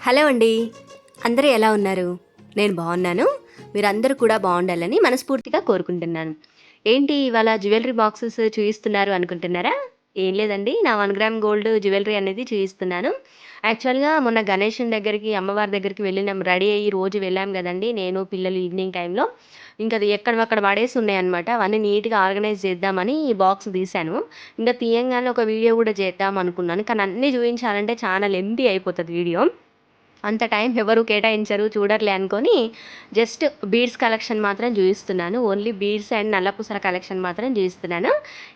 Hello అండి. అందరూ ఎలా ఉన్నారు? నేను బాగున్నాను. మీరందరూ కూడా బాగుండాలని మనస్ఫూర్తిగా కోరుకుంటున్నాను. ఏంటి ఇవాళ జ్యువెలరీ బాక్సెస్ చూయిస్తున్నారు అనుకుంటున్నారా? ఏం లేదండి. నా 1 గ్రామ్ గోల్డ్ జ్యువెలరీ అనేది చూయిస్తున్నాను. యాక్చువల్‌గా మొన్న గణేషుని దగ్గరికి, అమ్మవారి దగ్గరికి వెళ్ళినాం. రెడీ అయ్యి రోజు వెళ్ళాం గదండీ! నేను, పిల్లలు ఈవినింగ్ టైంలో. ఇంక అది ఎక్కడివక్కడ పడేసి ఉన్నాయన్నమాట. అవన్నీ నీట్‌గా ఆర్గనైజ్ చేద్దామని ఈ బాక్స్ తీశాను. ఇంక తీయంగానే ఒక వీడియో గూడా చేద్దాం అనుకున్నాను. కానీ అన్నీ చూయించాలంటే చాలా లెంథీ అయిపోతది వీడియో. అంత టైం ఎవరు కేటాయించరు, చూడరులే అనుకోని జస్ట్ బీడ్స్ కలెక్షన్ మాత్రం జూయిస్తున్నాను. ఓన్లీ బీడ్స్ అండ్ నల్ల పూసల కలెక్షన్ మాత్రం జూయిస్తున్నాను.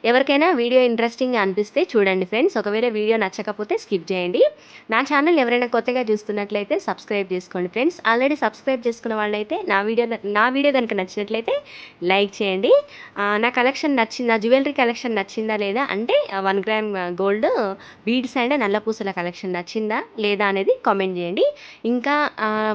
ఎవరికైనా వీడియో ఇంట్రెస్టింగ్‌గా అనిపిస్తే చూడండి ఫ్రెండ్స్. ఒకవేళ వీడియో నచ్చకపోతే స్కిప్ జేయండి. నా ఛానల్ ఎవరైనా కొత్తగా చూస్తున్నట్లయితే సబ్స్క్రైబ్ చేసుకోండి ఫ్రెండ్స్. ఆల్రెడీ సబ్స్క్రైబ్ చేసుకున్న వాళ్ళైతే నా వీడియో గనుక నచ్చినట్లయితే లైక్ చేయండి. నా జ్యువెలరీ కలెక్షన్ నచ్చిందా లేదా అంటే 1 గ్రామ్ గోల్డ్ బీడ్స్ అండ్ నల్ల పూసల కలెక్షన్ నచ్చిందా లేదా అనేది కామెంట్ జేయండి. ఇంకా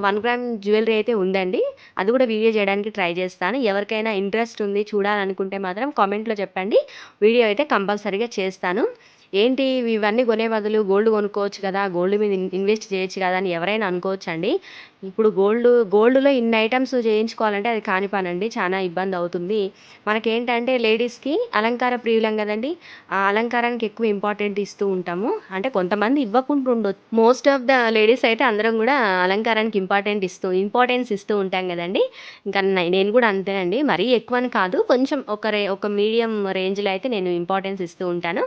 1 గ్రామ్ జ్యువెలరీ అయితే ఉందండి. అది కూడా వీడియో చేయడానికి ట్రై చేస్తాను. ఎవరికైనా ఇంట్రెస్ట్ ఉంది చూడాలనుకుంటే మాత్రం కామెంట్‌లో చెప్పండి. వీడియో అయితే కంపల్సరీగా చేస్తాను. ఏంటి ఇవన్నీ కొనే బదులు గోల్డ్ కొనుక్కోవచ్చు కదా! గోల్డ్ మీద ఇన్వెస్ట్ చేయొచ్చు కదా! అని ఎవరైనా అనుకోవచ్చండి. ఇప్పుడు గోల్డ్‌లో ఇన్ని ఐటెమ్స్ చేయించుకోవాలంటే అది కాని పనండి. చానా ఇబ్బందవుతుంది. మనకేంటంటే లేడీస్‌కి అలంకార ప్రియులం గదండీ! ఆ అలంకారానికి ఎక్కువ ఇంపార్టెంట్ ఇస్తూ ఉంటాము. అంటే కొంతమంది ఇవ్వకుండా ఉండొచ్చు. మోస్ట్ ఆఫ్ ద లేడీస్ అయితే అందరం గూడా అలంకారానికి ఇంపార్టెన్స్ ఇస్తూ ఉంటాం గదండీ! ఇంకా నేను గూడా అంతేనండి. మరీ ఎక్కువని కాదు. కొంచెం ఒక మీడియం రేంజ్‌లో అయితే నేను ఇంపార్టెన్స్ ఇస్తూ ఉంటాను.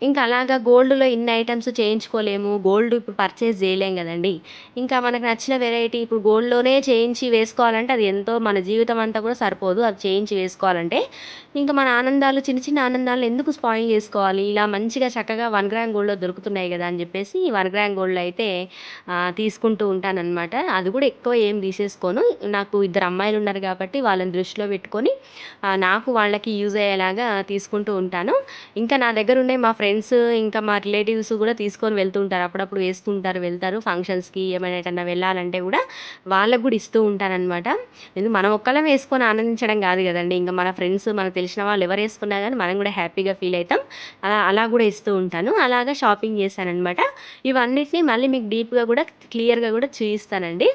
ఇంకా అలాగా గోల్డ్‌లో ఇన్ని ఐటెమ్స్ చేయించుకోలేము. గోల్డ్ ఇప్పుడు పర్చేజ్ జేయలేం గదండీ! ఇంకా మనకు నచ్చిన వెరైటీ ఇప్పుడు గోల్డ్‌లోనే చేయించి వేసుకోవాలంటే అది ఎంతో మన జీవితం అంతా కూడా సరిపోదు. అది చేయించి వేసుకోవాలంటే. ఇంకా మన ఆనందాలు చిన్న చిన్న ఆనందాలను ఎందుకు స్పాయిల్ జేసుకోవాలి? ఇలా మంచిగా చక్కగా 1 గ్రామ్ గోల్డ్‌లో దొరుకుతున్నాయి గదా! అని జెప్పేసి 1 గ్రామ్ గోల్డ్‌లో అయితే తీసుకుంటూ ఉంటాననమాట. అది గూడా ఎక్కువ ఏం తీసేసుకోను. నాకు ఇద్దరు అమ్మాయిలున్నారు గాబట్టి వాళ్ళని దృష్టిలో పెట్టుకొని నాకు వాళ్ళకి యూజ్ అయ్యేలాగా తీసుకుంటూ ఉంటాను. ఇంకా నా దగ్గరుండే మా ఫ్రెండ్స్, ఇంకా మా రిలేటివ్స్ గూడా తీసుకొని వెళ్తూ ఉంటారు. అప్పుడప్పుడు వేసుకుంటారు, వెళ్తారు. ఫంక్షన్స్‌కి ఏమైనా ఎటన్నా వెళ్ళాలంటే గూడా వాళ్ళకి గూడా ఇస్తూ ఉంటాననమాట. మనం ఒక్కళ్ళం వేసుకొని ఆనందించడం గాదు గదండీ! ఇంక మన ఫ్రెండ్స్, మనకు తెలిసిన వాళ్ళు ఎవరేసుకున్నా గానీ మనం గూడా హ్యాపీగా ఫీల్ అయితాం. అలా గూడా ఇస్తూ ఉంటాను. అలాగా షాపింగ్ చేశాననమాట. ఇవన్నిటిని మళ్ళీ మీకు డీప్‌గా గూడా, క్లియర్‌గా గూడా చూయిస్తానండి.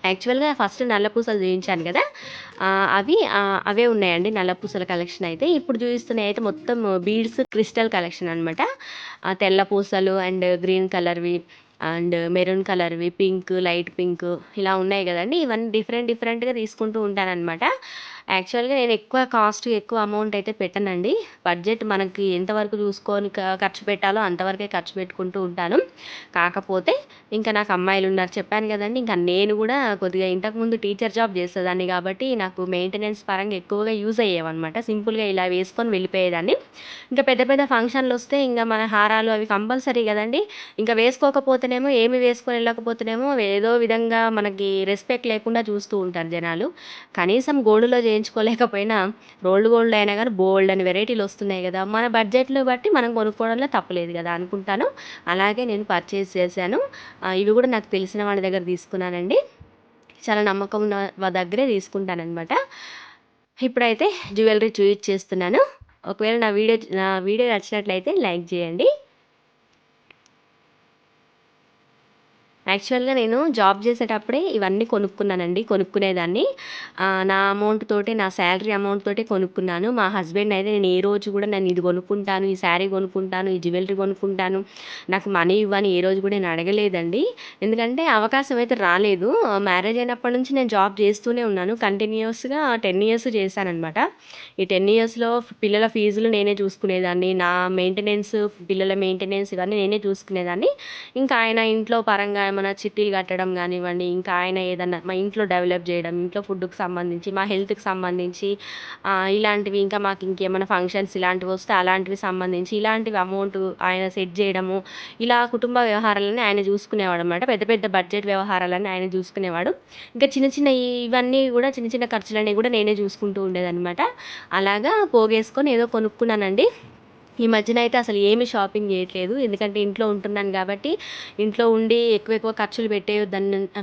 యాక్చువల్‌గా ఫస్ట్ నల్ల పూసలు చూయించాను గదా! అవే ఉన్నాయండి నల్ల పూసల కలెక్షన్ అయితే. ఇప్పుడు చూయిస్తున్నయి మొత్తం బీడ్స్, క్రిస్టల్ కలెక్షన్ అనమాట. తెల్ల పూసలు అండ్ గ్రీన్ కలర్‌వి అండ్ మెరూన్ కలర్‌వి, పింక్, లైట్ పింక్ ఇలా ఉన్నాయి గదండీ! ఇవన్నీ డిఫరెంట్‌గా తీసుకుంటూ ఉంటాననమాట. యాక్చువల్‌గా నేను ఎక్కువ అమౌంట్ అయితే పెట్టనండి. బడ్జెట్ మనకి ఎంతవరకు చూసుకొని ఖర్చు పెట్టాలో అంతవరకే ఖర్చు పెట్టుకుంటూ ఉంటాను. కాకపోతే ఇంకా నాకు అమ్మాయిలున్నారు చెప్పాను గదండీ! ఇంకా నేను గూడా కొద్దిగా ఇంతకుముందు టీచర్ జాబ్ జేసేదాన్ని గాబట్టి, నాకు మెయింటెనెన్స్ పరంగా ఎక్కువగా యూజ్ అయ్యేవన్నమాట. సింపుల్‌గా ఇలా వేసుకొని వెళ్ళిపోయేదాన్ని. ఇంకా పెద్ద పెద్ద ఫంక్షన్‌లొస్తే ఇంగ మన హారాలు అవి కంపల్సరీ గదండీ! ఇంకా వేసుకోకపోతేనేమో, ఏమి వేసుకొని ఎళ్ళకపోతేనేమో ఏదో విధంగా మనకి రెస్పెక్ట్ లేకుండా చూస్తూ ఉంటారు జనాలు. కనీసం గోల్డ్‌లో చేయించుకోలేకపోయినా రోల్డ్ గోల్డ్ అయినా గానీ బోలెడన్ని వెరైటీలొస్తున్నాయి గదా! మన బడ్జెట్‌ని బట్టి మనం కొనుక్కోవడంలో తప్పులేదు గదా! అనుకుంటాను. అలాగే నేను పర్చేజ్ చేశాను. ఇవి గూడా నాకు తెలిసిన వాళ్ళ దగ్గర తీసుకున్నానండి. చాలా నమ్మకం ఉన్న దగ్గరే తీసుకుంటాననమాట. ఇప్పుడైతే జ్యువెలరీ చూయిచ్చేస్తున్నాను. ఒకవేళ నా వీడియో నచ్చినట్లయితే లైక్ జేయండి. యాక్చువల్‌గా నేను జాబ్ చేసేటప్పుడే ఇవన్నీ కొనుక్కునేదాన్ని. నా అమౌంట్ తోటే, నా సాలరీ అమౌంట్ తోటే కొనుక్కున్నాను. మా హస్బెండ్ అయితే నేను ఏ రోజు కూడా నేను ఇది కొనుక్కుంటాను, ఈ శారీ కొనుక్కుంటాను, ఈ జ్యువెలరీ కొనుక్కుంటాను, నాకు మనీ ఇవ్వని ఏ రోజు కూడా నేను అడగలేదండి. ఎందుకంటే అవకాశం అయితే రాలేదు. మ్యారేజ్ అయినప్పటి నుంచి నేను జాబ్ చేస్తూనే ఉన్నాను. కంటిన్యూయస్‌గా 10 ఇయర్స్ చేశాననమాట. ఈ 10 ఇయర్స్‌లో పిల్లల ఫీజులు నేనే చూసుకునేదాన్ని. నా మెయింటెనెన్స్, పిల్లల మెయింటెనెన్స్ ఇవన్నీ నేనే చూసుకునేదాన్ని. ఇంకా ఆయన ఇంట్లో పరంగా ఏమన్నా చిట్టీలు కట్టడం గానివ్వండి, ఇంకా ఆయన ఏదన్నా మా ఇంట్లో డెవలప్ జేయడం, ఇంట్లో ఫుడ్‌కి సంబంధించి, మా హెల్త్‌కి సంబంధించి ఇలాంటివి ఇంకా మాకు ఇంకేమైనా ఫంక్షన్స్ ఇలాంటివొస్తే అలాంటివి సంబంధించి, ఇలాంటివి అమౌంట్ ఆయన సెట్ జేయడము, ఇలా కుటుంబ వ్యవహారాలన్నీ ఆయన చూసుకునేవాడనమాట. పెద్ద పెద్ద బడ్జెట్ వ్యవహారాలన్నీ ఆయన చూసుకునేవాడు. ఇంకా ఇవన్నీ గూడా చిన్న చిన్న ఖర్చులన్నీ గూడా నేనే చూసుకుంటూ ఉండేదనమాట. అలాగా పోగేసుకొని ఏదో కొనుక్కున్నానండి. ఈ మధ్యన అయితే అసలు ఏమి షాపింగ్ చేయట్లేదు. ఎందుకంటే ఇంట్లో ఉంటున్నాను గాబట్టి, ఇంట్లో ఉండి ఎక్కువ ఖర్చులు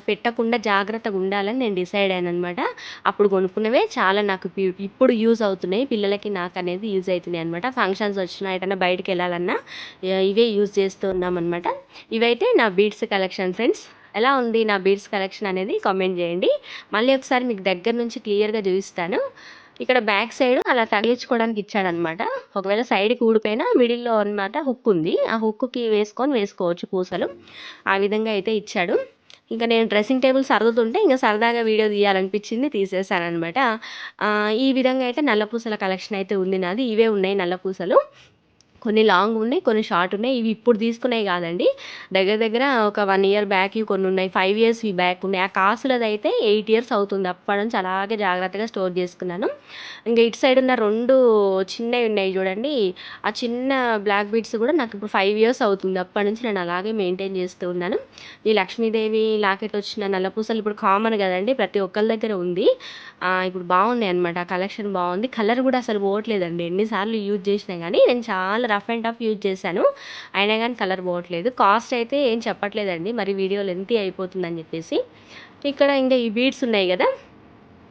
పెట్టకుండా జాగ్రత్తగా ఉండాలని నేను డిసైడ్ అయ్యాననమాట. అప్పుడు కొనుక్కున్నవే చాలా నాకు ఇప్పుడు యూజ్ అవుతున్నాయి. పిల్లలకి నాకనేది యూజ్ అయితున్నాయనమాట. ఫంక్షన్స్ వచ్చినా, ఎటన్నా బయటికెళ్ళాలన్నా ఇవే యూజ్ చేస్తూ ఉన్నామనమాట. ఇవైతే నా బీడ్స్ కలెక్షన్ ఫ్రెండ్స్. ఎలా ఉంది నా బీడ్స్ కలెక్షన్ అనేది కామెంట్ చేయండి. మళ్ళీ ఒకసారి మీకు దగ్గర నుంచి క్లియర్‌గా చూపిస్తాను. ఇక్కడ బ్యాక్ సైడ్ అలా తగిలించుకోవడానికి ఇచ్చాడనమాట. ఒకవేళ సైడ్‌కి ఊడిపోయినా మిడిల్‌లో అనమాట హుక్ ఉంది. ఆ హుక్‌కి వేసుకోవచ్చు పూసలు. ఆ విధంగా అయితే ఇచ్చాడు. ఇంక నేను డ్రెస్సింగ్ టేబుల్ సర్దుతుంటే ఇంక సరదాగా వీడియో తీయాలనిపించింది తీసేసాననమాట. ఈ విధంగా అయితే నల్ల పూసల కలెక్షన్ అయితే ఉంది నాది. ఇవే ఉన్నాయి నల్ల పూసలు. కొన్ని లాంగ్ ఉన్నాయి, కొన్ని షార్ట్ ఉన్నాయి. ఇవి ఇప్పుడు తీసుకున్నయి కాదండి. దగ్గర దగ్గర ఒక 1 ఇయర్ బ్యాక్‌వి కొన్నున్నాయి. 5 ఇయర్స్‌వి బ్యాక్ ఉన్నాయి. ఆ కాసులదైతే 8 ఇయర్స్ అవుతుంది. అప్పటి నుంచి అలాగే జాగ్రత్తగా స్టోర్ చేసుకున్నాను. ఇంక ఇటు సైడ్ ఉన్న 2 చిన్నవి ఉన్నాయి చూడండి. ఆ చిన్న బ్లాక్ బీడ్స్ కూడా నాకు ఇప్పుడు 5 ఇయర్స్ అవుతుంది. అప్పటి నుంచి నేను అలాగే మెయింటైన్ చేస్తూ ఉన్నాను. ఈ లక్ష్మీదేవి లాకెట్ వచ్చిన నల్ల పూసలు ఇప్పుడు కామన్ కదండీ! ప్రతి ఒక్కళ్ళ దగ్గర ఉంది. ఇప్పుడు బాగున్నాయన్నమాట. ఆ కలెక్షన్ బాగుంది. కలర్ కూడా అసలు పోవట్లేదండి. ఎన్ని సార్లు యూజ్ చేసినా గానీ నేను చాలా రఫ్ అండ్ టఫ్ యూజ్ చేశాను. అయినా గానీ కలర్ పోవట్లేదు. కాస్ట్ అయితే ఏం చెప్పట్లేదండి. మరి వీడియో లెంతీ అయిపోతుందని చెప్పేసి. ఇక్కడ ఇంక ఈ బీడ్స్ ఉన్నాయి గదా!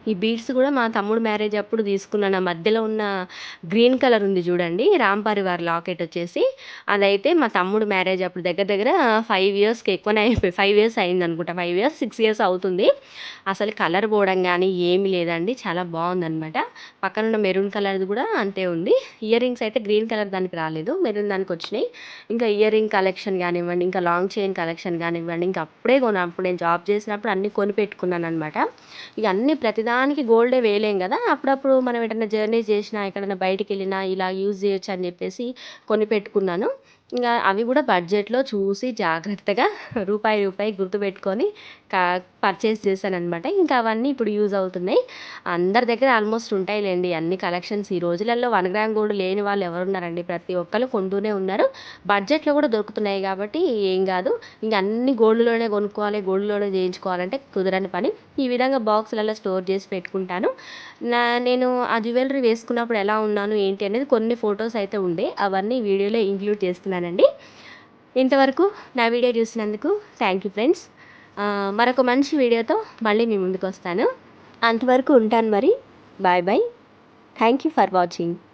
ఈ బీడ్స్ కూడా మా తమ్ముడు మ్యారేజ్ అప్పుడు తీసుకున్నాను. ఆ మధ్యలో ఉన్న గ్రీన్ కలర్ ఉంది చూడండి. రామ్ పరివార్ లాకెట్ వచ్చేసి అదైతే మా తమ్ముడు మ్యారేజ్ అప్పుడు దగ్గర దగ్గర 5 ఇయర్స్‌కి ఎక్కువనే అయిపోయి 5 ఇయర్స్ అయిందనుకుంటా. 5 ఇయర్స్, 6 ఇయర్స్ అవుతుంది. అసలు కలర్ పోవడం గానీ ఏమి లేదండి. చాలా బాగుందనమాట. పక్కనున్న మెరూన్ కలర్‌ది కూడా అంతే ఉంది. ఇయర్ రింగ్స్ అయితే గ్రీన్ కలర్ దానికి రాలేదు. మెరూన్ దానికి వచ్చినాయి. ఇంకా ఇయర్ రింగ్ కలెక్షన్ గానివ్వండి, ఇంకా లాంగ్ చైన్ కలెక్షన్ గానివ్వండి, ఇంకా అప్పుడే అప్పుడు నేను జాబ్ చేసినప్పుడు అన్నీ కొనిపెట్టుకున్నాననమాట. ఇక అన్నీ ప్రతిదానికి గోల్డే వేయలేం కదా! అప్పుడప్పుడు మనం ఎటన్నా జర్నీ చేసినా, ఎక్కడైనా బయటికెళ్ళినా ఇలా యూజ్ చేయొచ్చు అని చెప్పేసి కొనిపెట్టుకున్నాను. ఇంగ అవి కూడా బడ్జెట్‌లో చూసి జాగ్రత్తగా రూపాయి, రూపాయి గుర్తుపెట్టుకొని కా పర్చేస్ చేశాననమాట. ఇంకా అవన్నీ ఇప్పుడు యూజ్ అవుతున్నాయి. అందరి దగ్గర ఆల్మోస్ట్ ఉంటాయిలెండి అన్ని కలెక్షన్స్. ఈ రోజులలో 1 గ్రామ్ గోల్డ్ లేని వాళ్ళు ఎవరున్నారండి? ప్రతి ఒక్కళ్ళు కొంటూనే ఉన్నారు. బడ్జెట్‌లో కూడా దొరుకుతున్నాయి కాబట్టి ఏం కాదు. ఇంక అన్నీ గోల్డ్‌లోనే కొనుక్కోవాలి, గోల్డ్‌లోనే చేయించుకోవాలంటే కుదరని పని. ఈ విధంగా బాక్సులలో స్టోర్ చేసి పెట్టుకుంటాను. నేను ఆ జ్యువెలరీ వేసుకున్నప్పుడు ఎలా ఉన్నాను, ఏంటి అనేది కొన్ని ఫోటోస్ అయితే ఉండే. అవన్నీ వీడియోలో ఇంక్లూడ్ చేస్తున్నానండి. ఇంతవరకు నా వీడియో చూసినందుకు థ్యాంక్ యూ ఫ్రెండ్స్. మరొక మంచి వీడియోతో మళ్ళీ మీ ముందుకొస్తాను. అంతవరకు ఉంటాను మరి. Bye bye. Thank you for watching.